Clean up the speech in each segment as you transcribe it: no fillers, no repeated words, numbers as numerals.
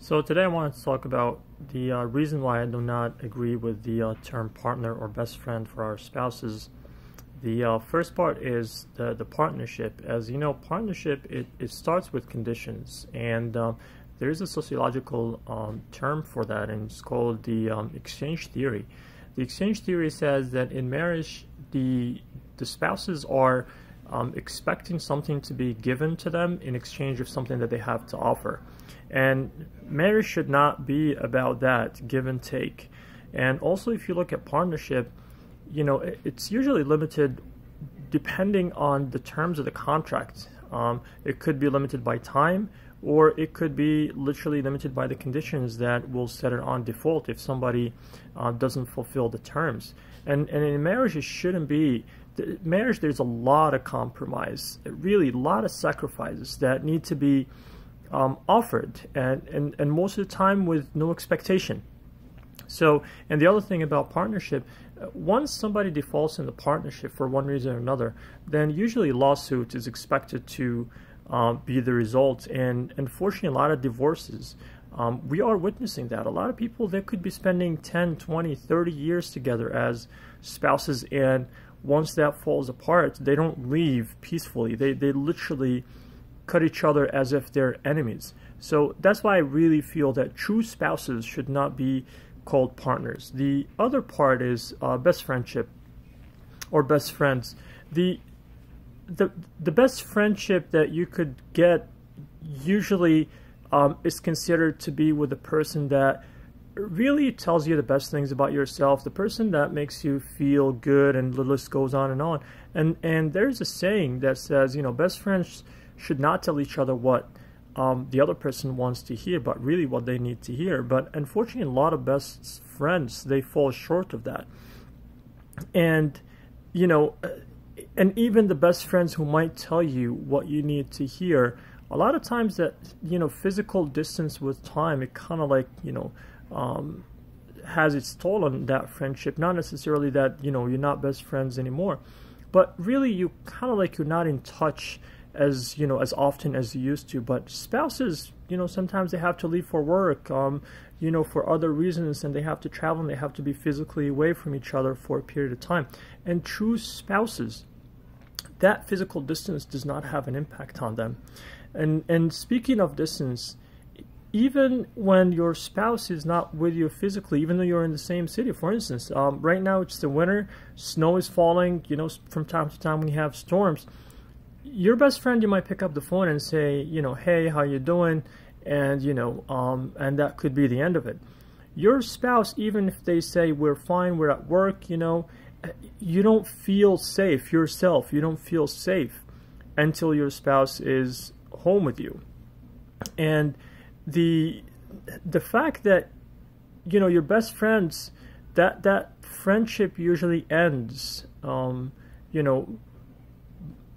So today I wanted to talk about the reason why I do not agree with the term partner or best friend for our spouses. The first part is the partnership. As you know, partnership, it starts with conditions, and there is a sociological term for that, and it's called the exchange theory. The exchange theory says that in marriage, the spouses are expecting something to be given to them in exchange of something that they have to offer. And marriage should not be about that give and take. And also, if you look at partnership, you know, it's usually limited depending on the terms of the contract. It could be limited by time, or it could be literally limited by the conditions that will set it on default if somebody doesn't fulfill the terms. And in marriage, it shouldn't be. Marriage, there's a lot of compromise, really a lot of sacrifices that need to be offered, and most of the time with no expectation. So, and the other thing about partnership, once somebody defaults in the partnership for one reason or another, then usually lawsuit is expected to be the result. And unfortunately, a lot of divorces, we are witnessing that. A lot of people, they could be spending 10, 20, 30 years together as spouses, and once that falls apart, they don't leave peacefully. They literally cut each other as if they're enemies. So that's why I really feel that true spouses should not be called partners. The other part is best friendship or best friends. The best friendship that you could get usually is considered to be with the person that really tells you the best things about yourself, the person that makes you feel good, and the list goes on and on. And there's a saying that says, you know, best friends should not tell each other what the other person wants to hear, but really what they need to hear. But unfortunately, a lot of best friends, they fall short of that. And, you know, and even the best friends who might tell you what you need to hear, a lot of times that, you know, physical distance with time, it kind of like, you know, has its toll on that friendship. Not necessarily that, you know, you're not best friends anymore, but really you kind of like you're not in touch as, you know, as often as you used to. But spouses, you know, sometimes they have to leave for work, you know, for other reasons, and they have to travel, and they have to be physically away from each other for a period of time. And true spouses, that physical distance does not have an impact on them. And speaking of distance, even when your spouse is not with you physically, even though you're in the same city, for instance, right now it's the winter, snow is falling, you know, from time to time when you have storms, your best friend, you might pick up the phone and say, you know, hey, how you doing? And, you know, and that could be the end of it. Your spouse, even if they say, we're fine, we're at work, you know, you don't feel safe yourself. You don't feel safe until your spouse is home with you. And the fact that, you know, your best friends, that friendship usually ends, you know,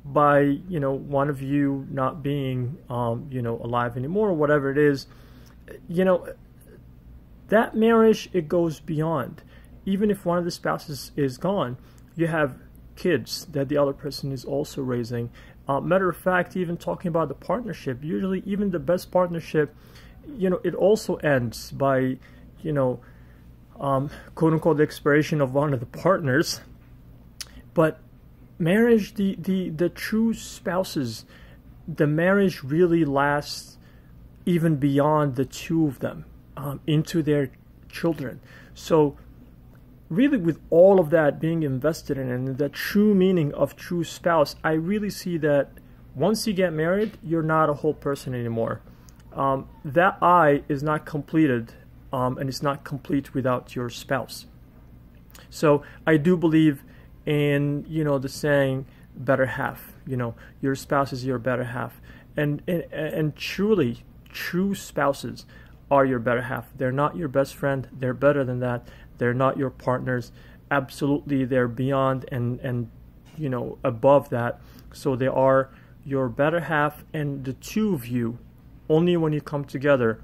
by, you know, one of you not being, you know, alive anymore, or whatever it is. You know, that marriage, it goes beyond. Even if one of the spouses is gone, you have kids that the other person is also raising. Matter of fact, even talking about the partnership, usually even the best partnership, you know, it also ends by, you know, quote unquote, the expiration of one of the partners. But marriage, the true spouses, the marriage really lasts even beyond the two of them, into their children. So really, with all of that being invested in, and the true meaning of true spouse, I really see that once you get married, you're not a whole person anymore. That I is not completed, and it's not complete without your spouse. So I do believe in, you know, the saying, better half. You know, your spouse is your better half. And truly, true spouses are your better half. They're not your best friend. They're better than that. They're not your partners. Absolutely, they're beyond and you know, above that. So they are your better half, and the two of you, only when you come together,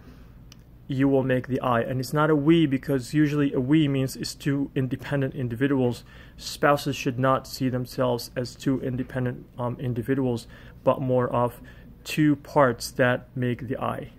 you will make the I. And it's not a we, because usually a we means it's two independent individuals. Spouses should not see themselves as two independent individuals, but more of two parts that make the I.